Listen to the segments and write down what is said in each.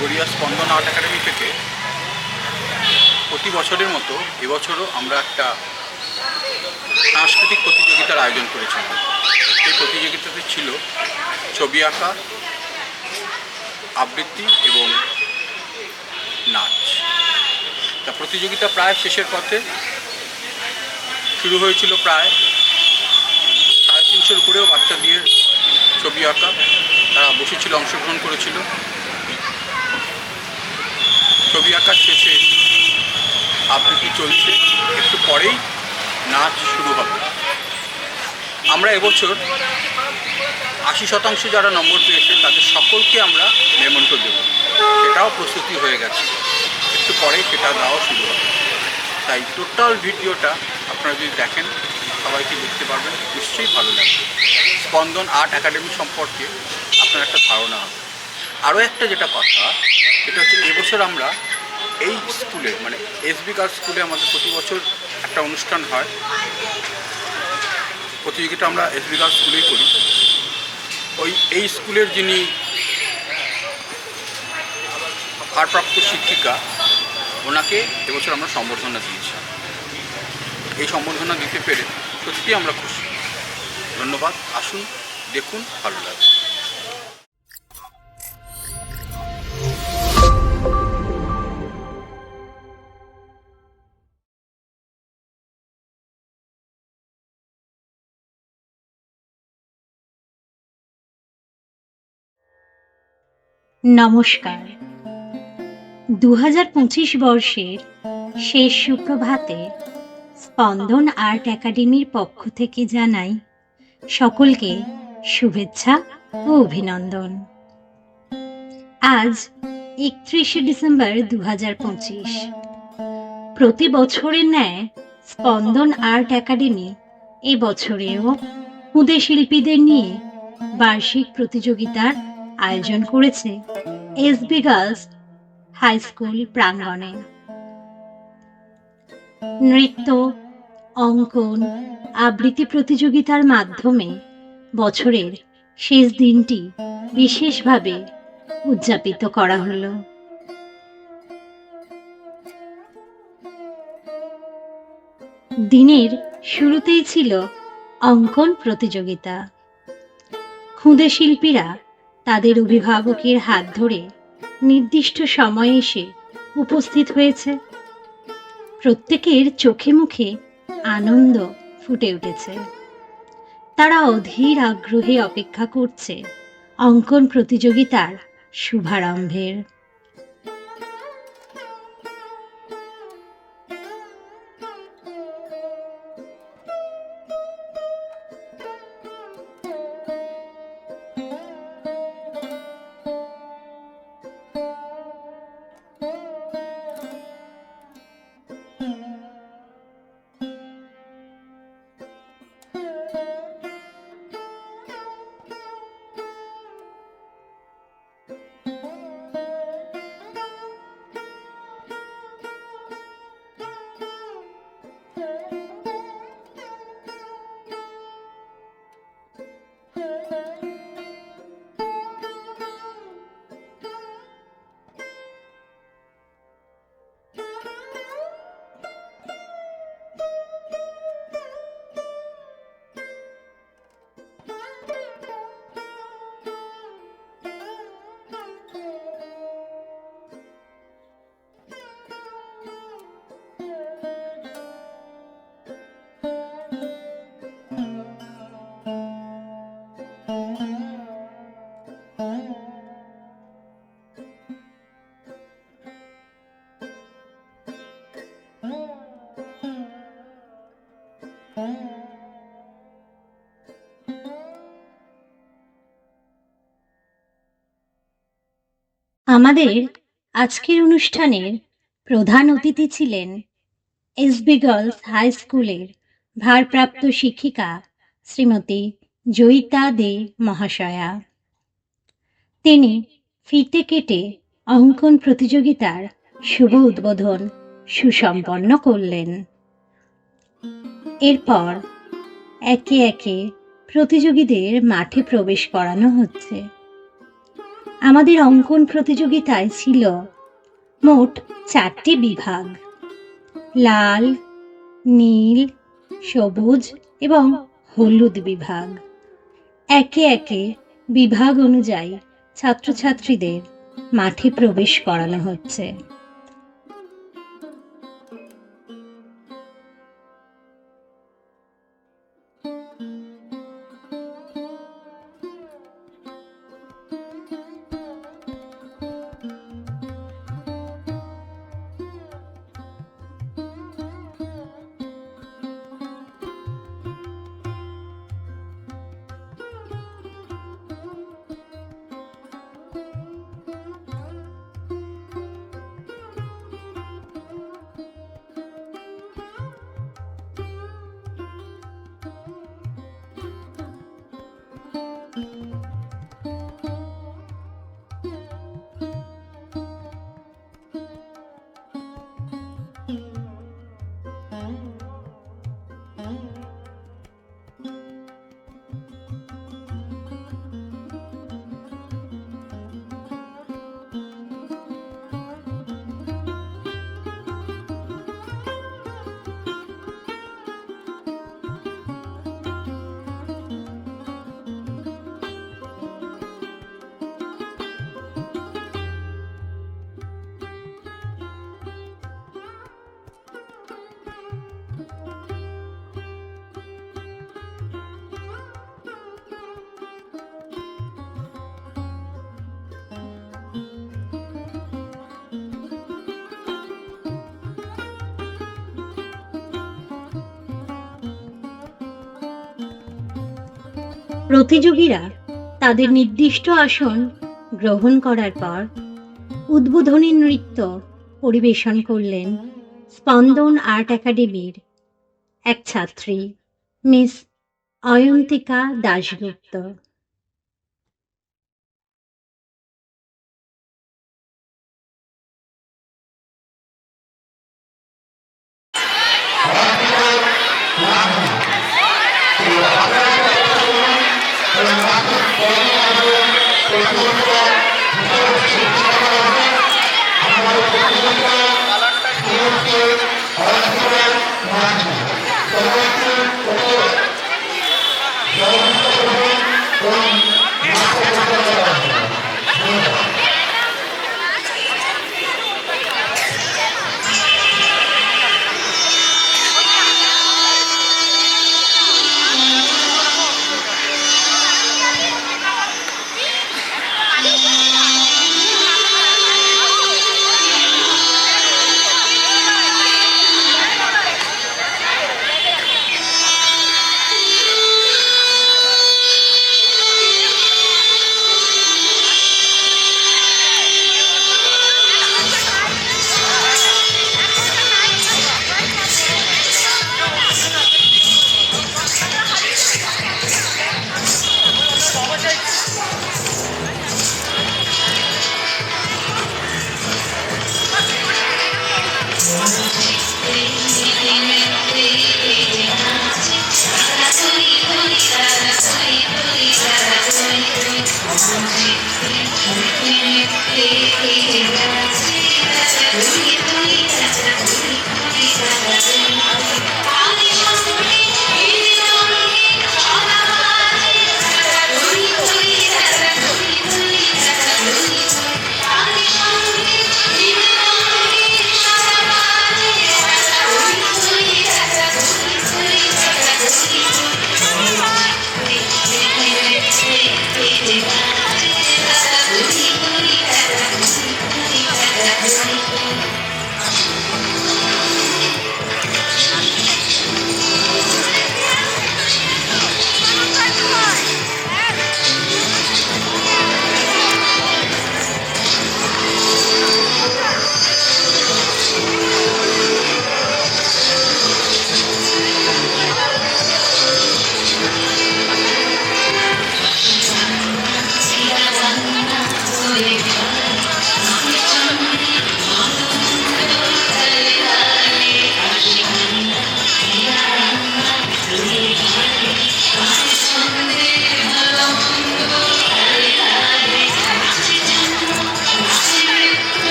গড়িয়া স্পন্দন art academy থেকে প্রতি বছরের মতো এবছরও আমরা একটা সাংস্কৃতিক প্রতিযোগিতার আয়োজন করেছিলাম। এই প্রতিযোগিতাতে ছিল ছবি আঁকা, আবৃত্তি এবং নাচ। তা প্রতিযোগিতা প্রায় শেষের পথে। শুরু হয়েছিল প্রায় 350-এর উপরেও বাচ্চা দিয়ে ছবি আঁকা, তারা বসেছিল, অংশগ্রহণ করেছিল। ছবি আঁকার শেষে আবৃত্তি চলছে, একটু পরেই নাচ শুরু হবে। আমরা এবছর 80% যারা নম্বর পেয়েছে তাদের সকলকে আমরা নেমন্ত্রণ দেব, সেটাও প্রস্তুতি হয়ে গেছে, একটু পরেই সেটা দেওয়া শুরু হবে। তাই টোটাল ভিডিওটা আপনারা যদি দেখেন সবাইকে দেখতে পারবেন, নিশ্চয়ই ভালো লাগবে। স্পন্দন আর্ট একাডেমি সম্পর্কে আপনার একটা ধারণা হবে। আরও একটা যেটা কথা, সেটা হচ্ছে এবছর আমরা এই স্কুলে মানে এসবি গার্লস স্কুলে আমাদের প্রতি বছর একটা অনুষ্ঠান হয়, প্রতিযোগিতা আমরা এসবি গার্লস স্কুলেই করি। এই স্কুলের যিনি ভারপ্রাপ্ত শিক্ষিকা, ওনাকে এবছর আমরা সম্বর্ধনা দিয়েছি। এই সম্বর্ধনা দিতে পেরে সত্যি আমরা খুশি। ধন্যবাদ। আসুন, দেখুন, ভালো লাগবে। নমস্কার। 2025 বর্ষের শেষ সুপ্রভাতে স্পন্দন আর্ট একাডেমির পক্ষ থেকে জানাই সকলকে শুভেচ্ছা ও অভিনন্দন। আজ 31শে ডিসেম্বর 2025। প্রতি বছরের ন্যায় স্পন্দন আর্ট একাডেমি এবছরেও খুদে শিল্পীদের নিয়ে বার্ষিক প্রতিযোগিতার আয়োজন করেছে এসবি গার্লস হাই স্কুল প্রাঙ্গণে। নৃত্য, অঙ্কন, আবৃত্তি প্রতিযোগিতার মাধ্যমে বছরের শেষ দিনটি বিশেষভাবে উদযাপিত করা হলো। দিনের শুরুতেই ছিল অঙ্কন প্রতিযোগিতা। খুদে শিল্পীরা তাদের অভিভাবকের হাত ধরে নির্দিষ্ট সময়ে এসে উপস্থিত হয়েছে। প্রত্যেকের চোখে মুখে আনন্দ ফুটে উঠেছে। তারা অধীর আগ্রহে অপেক্ষা করছে অঙ্কন প্রতিযোগিতার শুভারম্ভের। আমাদের আজকের অনুষ্ঠানের প্রধান অতিথি ছিলেন এসবি গার্লস হাই স্কুলের ভারপ্রাপ্ত শিক্ষিকা শ্রীমতী জয়িতা দে মহাশয়া। তিনি ফিতে কেটে অঙ্কন প্রতিযোগিতার শুভ উদ্বোধন সুসম্পন্ন করলেন। এরপর একে একে প্রতিযোগীদের মাঠে প্রবেশ করানো হচ্ছে। আমাদের অঙ্কন প্রতিযোগিতায় ছিল মোট 4টি বিভাগ: লাল, নীল, সবুজ এবং হলুদ বিভাগ। একে একে বিভাগ অনুযায়ী ছাত্রছাত্রীদের মাঠে প্রবেশ করানো হচ্ছে। প্রতিযোগীরা তাদের নির্দিষ্ট আসন গ্রহণ করার পর উদ্বোধনী নৃত্য পরিবেশন করলেন স্পন্দন আর্ট একাডেমির এক ছাত্রী, মিস অয়ন্তিকা দাশগুপ্ত।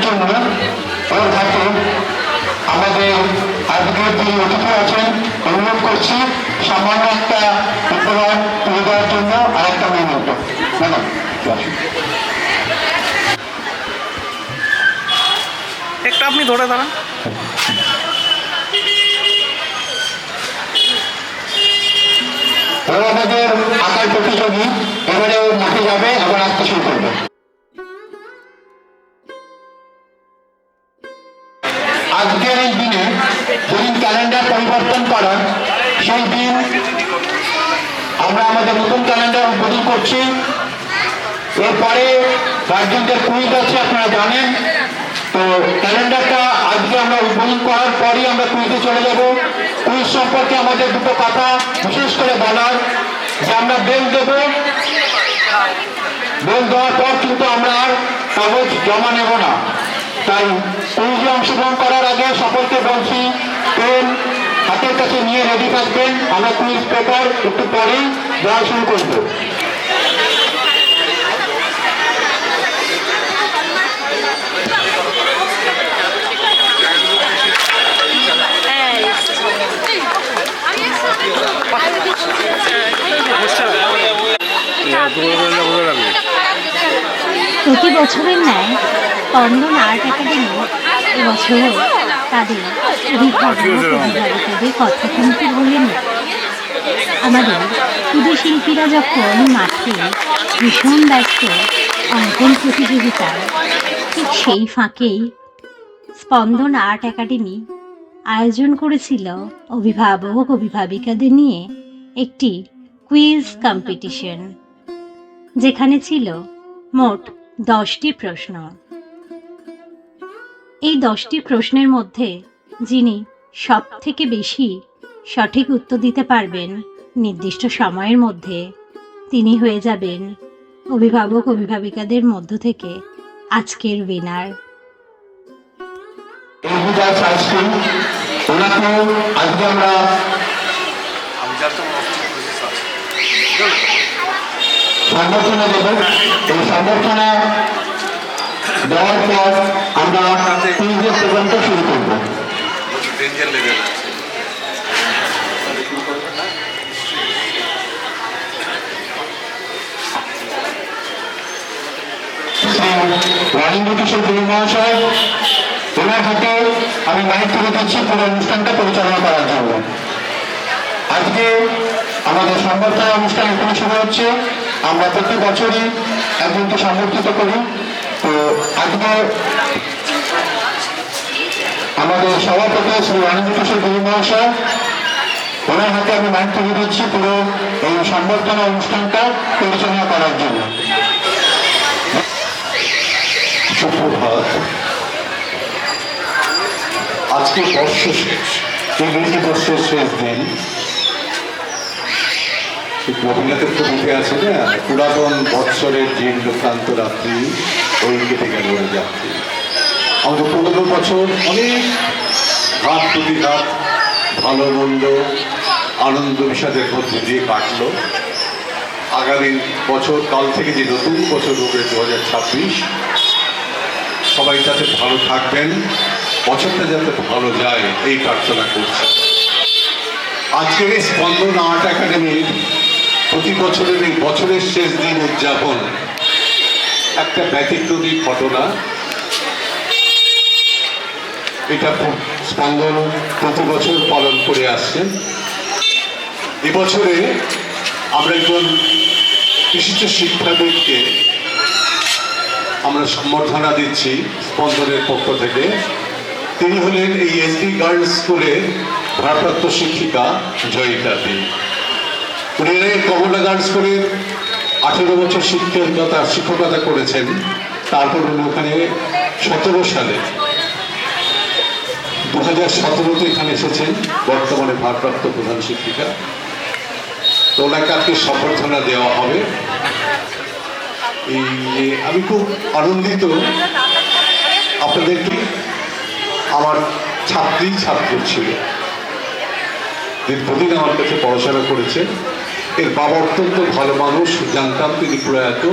জন্য ওর হাতে আমাদের আজকের যে অতিথি আছেন অনুরোধ করছি সামান্য একটা উপহার তুলে দেওয়ার জন্য আর একটা মেমোটো। ম্যাডাম একটা আপনি ধরে দাঁড়ান। ওরা আমাদের আঁকার প্রতিযোগী, এবারে ও মাঠে যাবে, আবার আসতে শুরু করবে। আজকের এই দিনে যেদিন ক্যালেন্ডার পরিবর্তন করার সেই দিন আমরা আমাদের নতুন ক্যালেন্ডার উদ্বোধন করছি। এরপরে গার্জেনদের কুইজ আছে, আপনারা জানেন। তো ক্যালেন্ডারটা আজকে আমরা উদ্বোধন করার পরই আমরা কুইজে চলে যাব। কুইজ সম্পর্কে আমাদের দুটো কথা বিশেষ করে বলার, যে আমরা বেল দেব, বেল দেওয়ার পর কিন্তু আমরা আর কাগজ জমা নেব না। তাই কুইজে অংশগ্রহণ করার আগে সকলকে বলছি পেন হাতের কাছে নিয়ে রেডি থাকবেন। আমরা কুইজ পেপার একটু পরেই দেওয়া শুরু করবো। প্রতি বছরের ন্যায় স্পন্দন আর্ট একাডেমি এবছরও তাদের অভিভাবকদের কথা কিন্তু বলেনি। আমাদের ক্ষুদে শিল্পীরা যখন মাঠে ভীষণ ব্যস্ত অঙ্কন প্রতিযোগিতায়, ঠিক সেই ফাঁকেই স্পন্দন আর্ট একাডেমি আয়োজন করেছিল অভিভাবক অভিভাবিকাদের নিয়ে একটি কুইজ কম্পিটিশন, যেখানে ছিল মোট 10টি প্রশ্ন। এই 10টি প্রশ্নের মধ্যে যিনি সব থেকে বেশি সঠিক উত্তর দিতে পারবেন নির্দিষ্ট সময়ের মধ্যে, তিনি হয়ে যাবেন অভিভাবক অভিভাবিকাদের মধ্য থেকে আজকের উইনার। আজকে আমরা সংবর্ধনা দেব। এই সংবর্ধনা দেওয়ার পর আমরা কুইজের প্রোগ্রামটা শুরু করবো। রানীন্দ্র কিশোর গুরু মহাশয়, ওনার হাতে আমি মাইক তুলে দিচ্ছি পুরো অনুষ্ঠানটা পরিচালনা করার জন্য। আজকে আমাদের সংবর্ধনা অনুষ্ঠান এখানে শুরু হচ্ছে। আমরা প্রতি বছরই একজনকে সংবর্ধিত করি। তো আজকে আমাদের সভাপতি শ্রী রানীন্দ্র কিশোর গুরু মহাশয়, ওনার হাতে আমি মাইক তুলে দিচ্ছি পুরো এই সংবর্ধনা অনুষ্ঠানটা পরিচালনা করার জন্য। সুপ্রভাত। আজকে বর্ষ শেষ, ইংরেজি বর্ষের শেষ দিন। রবীন্দ্রনাথের তো উঠে আছে না, পুরাতন বৎসরের জীর্ণ ক্লান্ত রাত্রি ওই কেটে গেল ওই যাত্রী। আমাদের 15 বছর অনেক ঘাত প্রতিঘাত, ভালো মন্দ, আনন্দ বিষাদের মধ্যে দিয়ে কাটলো। আগামী বছর কাল থেকে যে নতুন বছর হবে 2026, সবাই যাতে ভালো থাকবেন, বছরটা যাতে ভালো যায় এই প্রার্থনা করছি। আজকের এই স্পন্দন আর্ট একাডেমির প্রতি বছরের এই বছরের শেষ দিন উদযাপন একটা ব্যতিক্রমী ঘটনা। এটা স্পন্দন প্রতি বছর পালন করে আসছে। এবছরে আমরা একজন বিশিষ্ট শিক্ষাবিদকে আমরা সম্বর্ধনা দিচ্ছি স্পন্দনের পক্ষ থেকে। তিনি হলেন এই এসডি গার্লস স্কুলের ভারপ্রাপ্ত শিক্ষিকা জয়িতা দে। উনি কমলা গার্লস স্কুলের 18 বছর শিক্ষকতা করেছেন। তারপর উনি ওখানে 17 সালে 2017-তে এখানে এসেছেন, বর্তমানে ভারপ্রাপ্ত প্রধান শিক্ষিকা। তো ওনাকে আজকে সম্বর্ধনা দেওয়া হবে। আমি খুব আনন্দিত আপনাদেরকে। আমার ছাত্র ছিল, দীর্ঘদিন আমার কাছে পড়াশোনা করেছে। এর বাবা অত্যন্ত ভালো মানুষ, জানতাম তিনি প্রয়াত।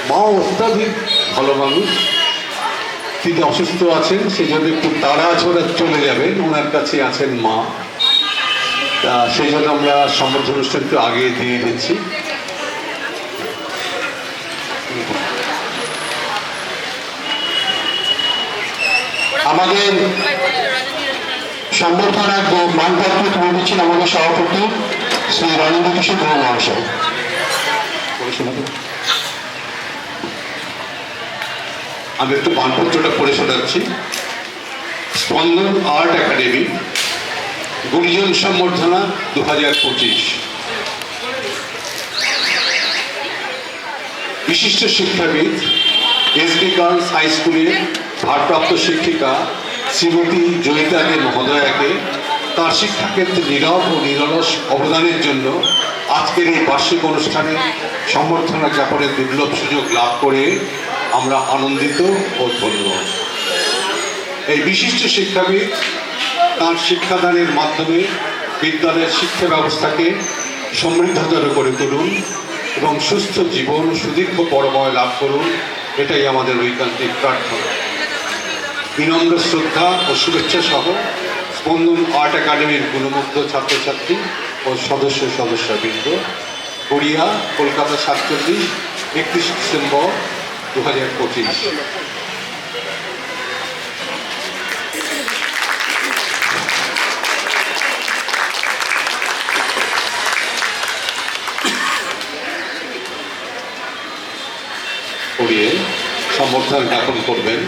মাও অত্যাধিক ভালো মানুষ। তিনি অসুস্থ আছেন, সেই জন্য একটু তাড়াছড়া চলে যাবেন, ওনার কাছে আছেন মা। তা সেই জন্য আমরা সম্বর্ধনা অনুষ্ঠান একটু আগে দিয়ে দিচ্ছি। আমাদের সম্বর্ধনার মানপত্র তুলে দিচ্ছেন আমাদের সভাপতি শ্রী রণেন্দ্র কিশোর গুহ মহাশয়। আমি একটু মানপত্রটা পড়ে শোনাচ্ছি। স্পন্দন আর্ট একাডেমি গুণীজন সম্বর্ধনা 2025। বিশিষ্ট শিক্ষাবিদ এসবি গার্লস হাই স্কুলের ভারপ্রাপ্ত শিক্ষিকা শ্রীমতী জয়িতা দে মহোদয়াকে তার শিক্ষাক্ষেত্রে নীরব ও নিরলস অবদানের জন্য আজকের এই বার্ষিক অনুষ্ঠানে সম্বর্ধনা জ্ঞাপনের দুর্লভ সুযোগ লাভ করে আমরা আনন্দিত ও ধন্য। এই বিশিষ্ট শিক্ষাবিদ তার শিক্ষাদানের মাধ্যমে বিদ্যালয়ের শিক্ষা ব্যবস্থাকে সমৃদ্ধতর করে তুলুন এবং সুস্থ জীবন সুদীর্ঘ পরময় লাভ করুন, এটাই আমাদের ঐকান্তিক প্রার্থনা। বিনম্র শ্রদ্ধা ও শুভেচ্ছা সহ স্পন্দন আর্ট একাডেমির গুণমুগ্ধ ছাত্রছাত্রী ও সদস্যবৃন্দ। গড়িয়া, কলকাতা 47, 31 ডিসেম্বর 2025। করিয়ে সম্বর্ধনা জ্ঞাপন করবেন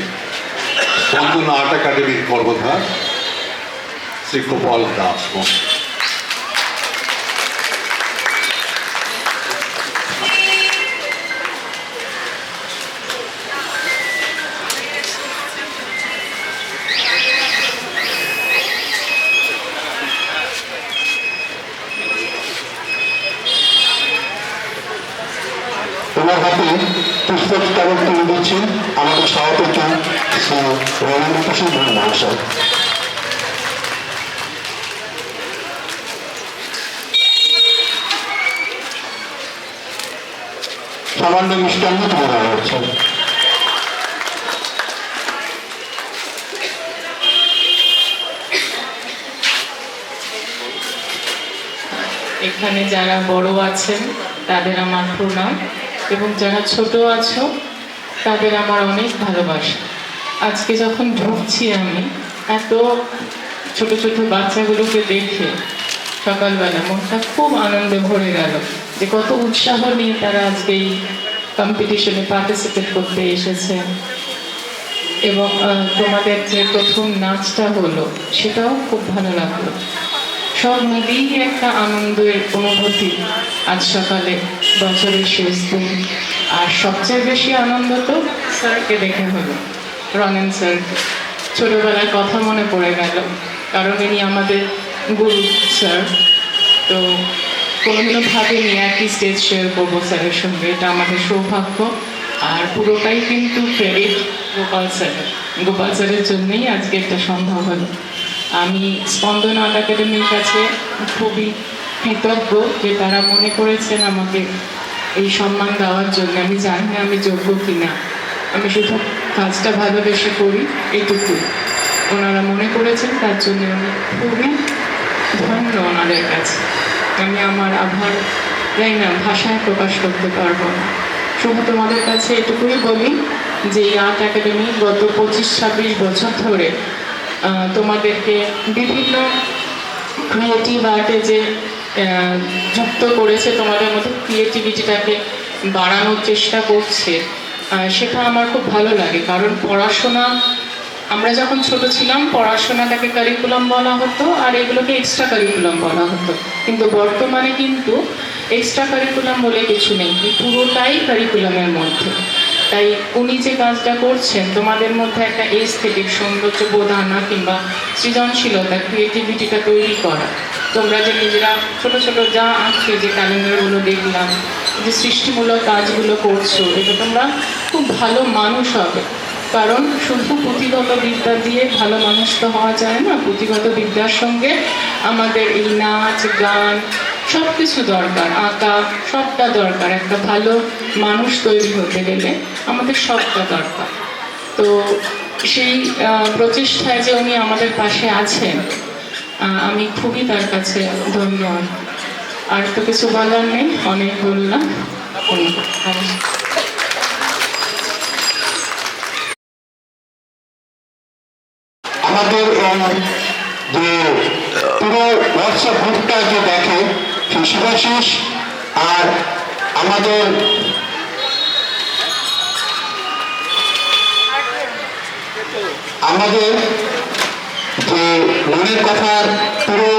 স্পন্দন আর্ট একাডেমির কর্মধার শ্রী গোপাল দাস। ওনার হাতে পুস্তক স্মারক তুলে দিচ্ছেন আমাদের সভাপতি শ্রী রবীন্দ্র কিশোর গুহ মহাশয়। সামান্য মিষ্টান্ন তুলে দেওয়া হচ্ছে। এখানে যারা বড় আছেন তাদের আমার প্রণাম, এবং যারা ছোট আছো তাদের আমার অনেক ভালোবাসা। আজকে যখন ঢুকছি আমি এত ছোট ছোট বাচ্চাগুলোকে দেখে সকালবেলা মনটা খুব আনন্দে ভরে গেল যে কত উৎসাহ নিয়ে তারা আজকে এই কম্পিটিশনে পার্টিসিপেট করতে এসেছেন। এবং তোমাদের যে প্রথম নাচটা হলো সেটাও খুব ভালো লাগলো। সব মিলিয়ে একটা আনন্দের অনুভূতি আজ সকালে, বছরের শেষ দিন। আর সবচেয়ে বেশি আনন্দ তো স্যারকে দেখে হলো, রনেন স্যার। ছোটোবেলার কথা মনে পড়ে গেল, কারণ ইনি আমাদের গুরু স্যার। তো কোনোদিনও ভাবিনি একই স্টেজ শেয়ার করবো স্যারের সঙ্গে, এটা আমাদের সৌভাগ্য। আর পুরোটাই কিন্তু ক্রেডিট গোপাল স্যারের জন্যই আজকে এটা সম্ভব হলো। আমি স্পন্দন আর্ট একাডেমির কাছে খুবই কৃতজ্ঞ যে তারা মনে করেছেন আমাকে এই সম্মান দেওয়ার জন্য। আমি জানি না আমি যোগ্য কিনা, আমি শুধু কাজটা ভালোবেসে করি, এটুকুই। ওনারা মনে করেছেন, তার জন্য আমি খুবই ধন্য ওনাদের কাছে। আমি আমার আভার জানি না ভাষায় প্রকাশ করতে পারবো না। শুধু তোমাদের কাছে এটুকুই বলি যে এই আর্ট একাডেমি গত 25-26 বছর ধরে তোমাদেরকে বিভিন্ন ক্রিয়েটিভ আর্টে যে যুক্ত করেছে, তোমাদের মধ্যে ক্রিয়েটিভিটিটাকে বাড়ানোর চেষ্টা করছে, সেটা আমার খুব ভালো লাগে। কারণ পড়াশোনা, আমরা যখন ছোট ছিলাম পড়াশোনাটাকে কারিকুলাম বলা হতো আর এগুলোকে এক্সট্রা কারিকুলাম বলা হতো, কিন্তু বর্তমানে কিন্তু এক্সট্রা কারিকুলাম বলে কিছু নেই, পুরোটাই কারিকুলামের মধ্যে। তাই উনি যে কাজটা করছেন, তোমাদের মধ্যে একটা এস্থেটিক সৌন্দর্য বোধ আনা কিংবা সৃজনশীলতা, ক্রিয়েটিভিটিটা তৈরি করা। তোমরা যে নিজেরা ছোট ছোট যা আঁকছো, যে ক্যালেন্ডারগুলো দেখলাম, যে সৃষ্টিমূলক কাজগুলো করছো, এটা তোমরা খুব ভালো মানুষ হবে। কারণ শুধু পুঁথিগত বিদ্যা দিয়ে ভালো মানুষ তো হওয়া যায় না, পুঁথিগত বিদ্যার সঙ্গে আমাদের এই নাচ, গান সব কিছু দরকার, আঁকা সবটা দরকার। একটা ভালো মানুষ তৈরি হতে গেলে আমাদের সবটা দরকার। তো সেই প্রচেষ্টায় যে উনি আমাদের পাশে আছেন, আমি খুবই তার কাছে ধন্যবাদ। আর তো কিছু বলার নেই, অনেক বললাম। আমাদের যে পুরো হোয়াটসঅ্যাপ গ্রুপটা যে দেখে সেই শুভাশিস আর আমাদের আমাদের যে মনের কথার পুরো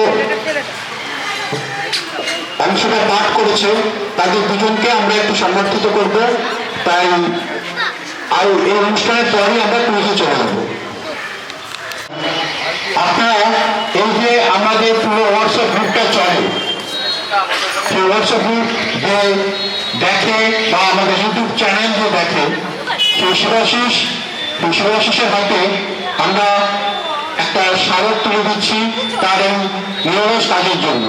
অংশটা পাঠ করেছে তাদের দুজনকে আমরা একটু সমর্থিত করব। তাই আর এই অনুষ্ঠানের পরই আমরা পুজো চলে যাবো। আপনারা এই যে আমাদের পুরো হোয়াটসঅ্যাপ গ্রুপটা চলে, সেই হোয়াটসঅ্যাপ গ্রুপ যে দেখে বা আমাদের ইউটিউব চ্যানেল যে দেখে, সেই শিবাশিসের হাতে আমরা একটা স্মারক তুলে দিচ্ছি তার এই নিরলস কাজের জন্য।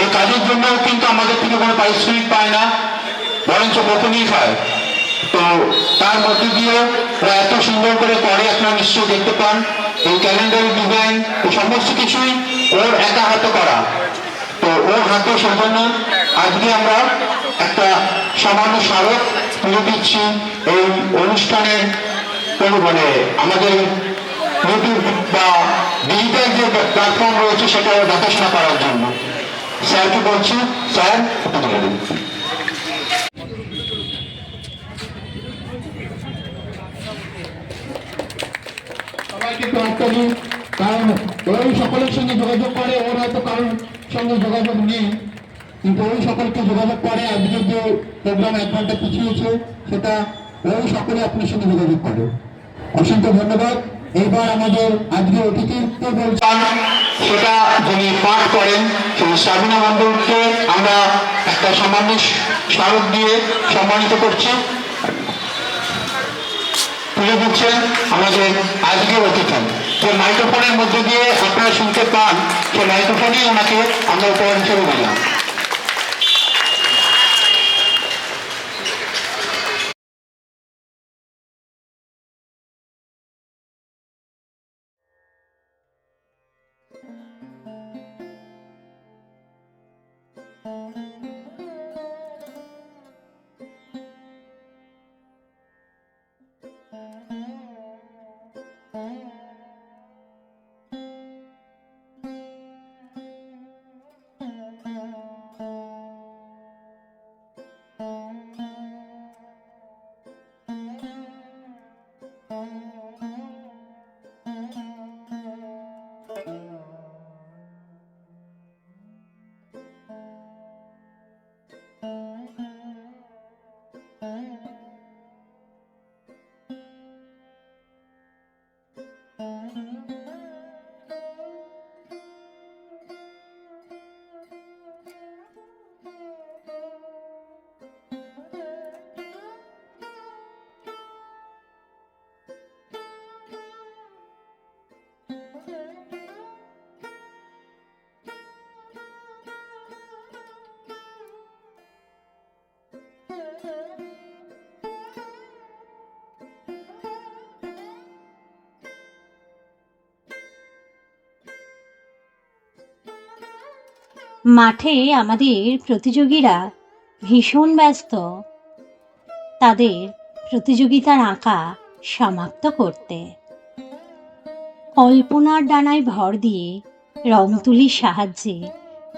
এই কাজের জন্য কিন্তু আমাদের থেকে কোনো পারিশ্রমিক পায় না, বরঞ্চ গোপনীয় হয়। তো তার মধ্যে দিয়ে ওরা এত সুন্দর করে করে আপনারা নিশ্চয়ই দেখতে পান। এই ক্যালেন্ডার ডিজাইন সমস্ত কিছুই ওর একা হাতে করা। তো ওর হাতে সেজন্য আজকে আমরা একটা সামান্য স্মারক তুলে দিচ্ছি এই অনুষ্ঠানের মানে আমাদের ইউটিউব বা ডিজিটাল যে প্ল্যাটফর্ম রয়েছে সেটা দেখাশোনা করার জন্য। স্যারকে বলছি, স্যার বলে দিন। সবাইকে একটু আটকা দিন, কারণ ওই সকলের সঙ্গে যোগাযোগ করে, ওর হয়তো কারোর সঙ্গে যোগাযোগ নেই, কিন্তু ওই সকলকে যোগাযোগ করে। আজকে যে প্রোগ্রাম 1 ঘন্টা পিছিয়েছে সেটা ওই সকলে আপনার সঙ্গে যোগাযোগ করে। অসংখ্য ধন্যবাদ। এইবার আমাদের আজকে অতিথিকে বলছেন সেটা যিনি পাঠ করেন সেই সাবিনা মন্ডলকে আমরা একটা সামান্য স্মারক দিয়ে সম্মানিত করছি। তুলে দিচ্ছেন আমাদের আজকের অতিথি। যে মাইক্রোফোনের মধ্যে দিয়ে আপনারা শুনতে পান, সেই মাইক্রোফোনেই ওনাকে আমরা উপহার হিসেবে দিলাম। মাঠে আমাদের প্রতিযোগীরা ভীষণ ব্যস্ত তাদের প্রতিযোগিতার আঁকা সমাপ্ত করতে। কল্পনার ডানায় ভর দিয়ে রং তুলির সাহায্যে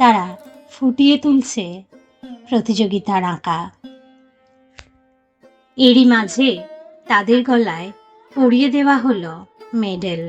তারা ফুটিয়ে তুলছে প্রতিযোগিতার আঁকা। এরই মাঝে তাদের গলায় পরিয়ে দেওয়া হলো মেডেল।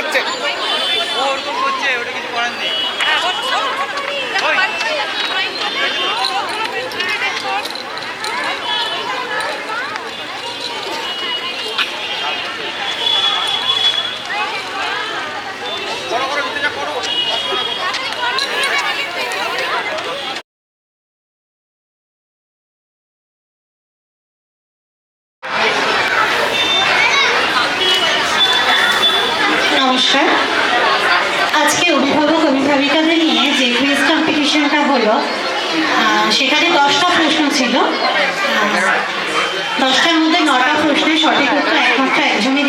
যাচ্ছে। নমস্কার। আজকে অভিভাবক অভিভাবিকাদের নিয়ে যে কুইজ কম্পিটিশনটা হলো, সেখানে 10টা প্রশ্ন ছিল। 10টার মধ্যে 9টা প্রশ্নের সঠিক উত্তর একমাত্র একজনই।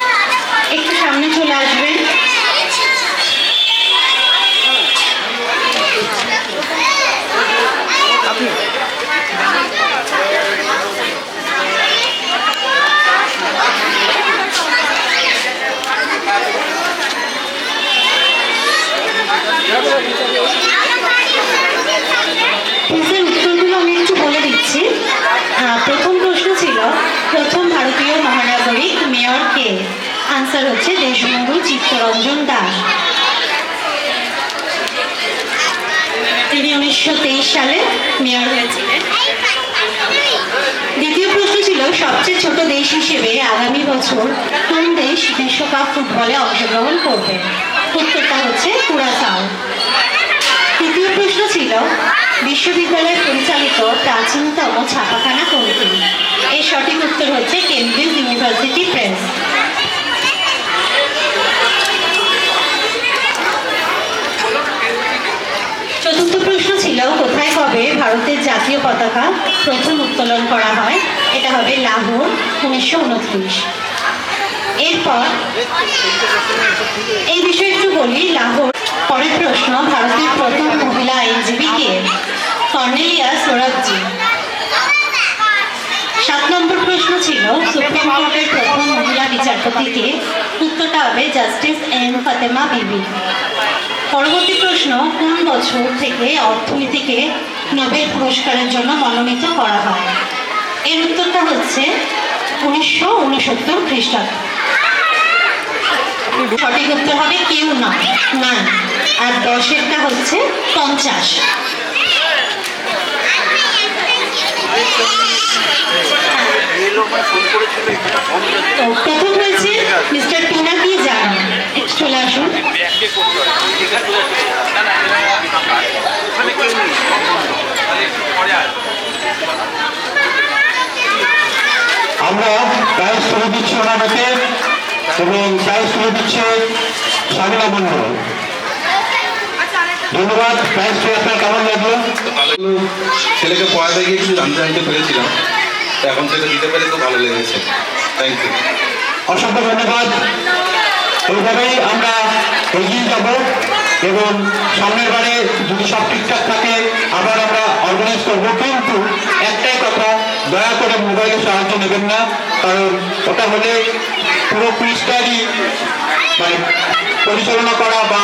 একটু সামনে চলে আসবেন। কুইজের উত্তরগুলো আমি একটু বলে দিচ্ছি। প্রথম প্রশ্ন ছিল, প্রথম ভারতীয় মহানাগরিক মেয়র কে? আনসার হচ্ছে দেশবন্ধু চিত্তরঞ্জন দাস। তিনি 1923 সালে মেয়র হয়েছিলেন। দ্বিতীয় প্রশ্ন ছিল, সবচেয়ে ছোট দেশ হিসেবে আগামী বছর কোন দেশ বিশ্বকাপ ফুটবলে অংশগ্রহণ করবে? উত্তরটা হচ্ছে কুরাসাও। তৃতীয় প্রশ্ন ছিল, বিশ্ববিদ্যালয় পরিচালিত প্রাচীনতম ছাপাখানা কোনটি? এর সঠিক উত্তর হচ্ছে কেমব্রিজ ইউনিভার্সিটি প্রেস। চতুর্থ প্রশ্ন ছিল, কোথায় কবে ভারতের জাতীয় পতাকা প্রথম উত্তোলন করা হয়? এটা হবে লাহোর, 1929। এরপর এই বিষয়ে একটু বলি, লাহোর। পরের প্রশ্ন, ভারতের প্রথম মহিলা আইনজীবী কে? কর্নেলিয়া সোরাবজি। 7 নম্বর প্রশ্ন ছিল, সুপ্রিম কোর্টের প্রথম মহিলা বিচারপতি কে? উত্তরটা হবে জাস্টিস এম ফাতেমা বিবি। পরবর্তী প্রশ্ন, কোন বছর থেকে অর্থনীতিকে নোবেল পুরস্কারের জন্য মনোনীত করা হয়? এর উত্তরটা হচ্ছে 1969 খ্রিস্টাব্দ। সঠিক উত্তর হবে কেউ নয়, না। আর 10এরটা হচ্ছে 50। তো প্রথম হয়েছে মিস্টার পিনাকি জান। চলে আসুন। আমরা প্রাইজ তুলে দিচ্ছি ওনাদেরকে, এবং প্রাইজ তুলে দিচ্ছে শামিলা মন্ডল। ধন্যবাদ। প্রাইজ পেয়ে আপনার কেমন লাগলো? ছেলেকে পড়াতে গিয়ে কিছু জানতে পেরেছিলাম, তো এখন সেটা দিতে পেরে খুব ভালো লেগেছে। Thank you. অসংখ্য ধন্যবাদ। এইভাবেই আমরা এগিয়ে যাব, এবং সামনের বারে যদি সব ঠিকঠাক থাকে আবার আমরা অর্গানাইজ করবো। কিন্তু একটাই কথা, দয়া করে মোবাইলের সাহায্য নেবেন না, কারণ ওটা হলে পুরো কুইজটারই মানে পরিচালনা করা বা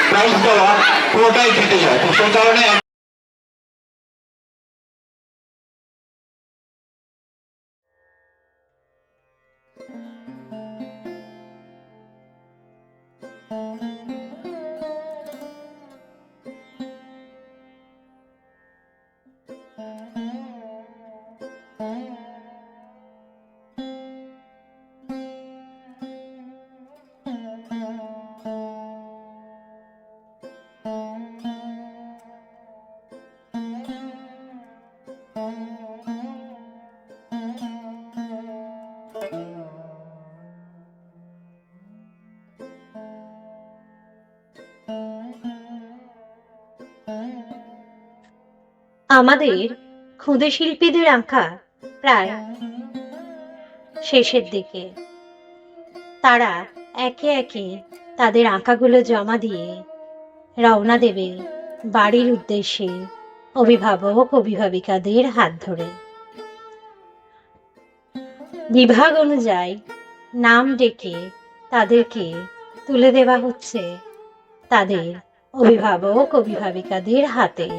প্রাইজ দেওয়া পুরোটাই কেটে যায়। তো সেই কারণে আমাদের ক্ষুদে শিল্পীদের আঁকা প্রায় শেষের দিকে। তারা একে একে তাদের আঁকাগুলো জমা দিয়ে রওনা দেবে বাড়ির উদ্দেশ্যে অভিভাবক অভিভাবিকাদের হাত ধরে। বিভাগ অনুযায়ী নাম ডেকে তাদেরকে তুলে দেওয়া হচ্ছে তাদের অভিভাবক অভিভাবিকাদের হাতে।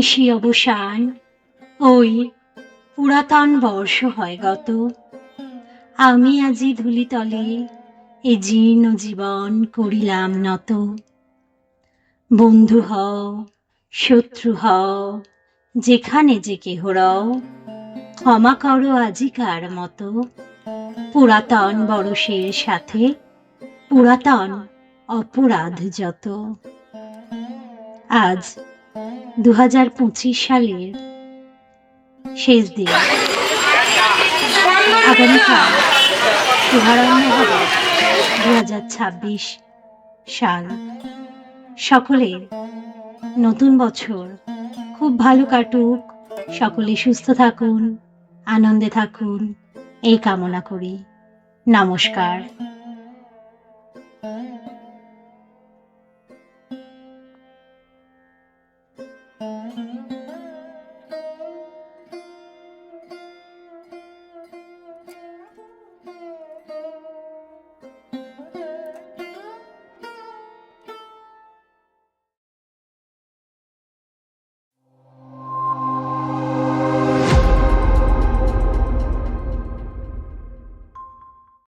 নিশি অবসান, ওই পুরাতন বর্ষ হয় গত। আমি আজি ধুলিতলে এ জীর্ণ জীবন করিলাম নত। বন্ধু হও, শত্রু হও, যেখানে যে কেহ রও, ক্ষমা করো আজিকার মতো। পুরাতন বরষের সাথে পুরাতন অপরাধ যত। আজ 2025 সালের শেষ দিন। আগামীকাল শুভারম্ভ হবে 2026 সাল। সকলের নতুন বছর খুব ভালো কাটুক, সকলে সুস্থ থাকুন, আনন্দে থাকুন, এই কামনা করি। নমস্কার।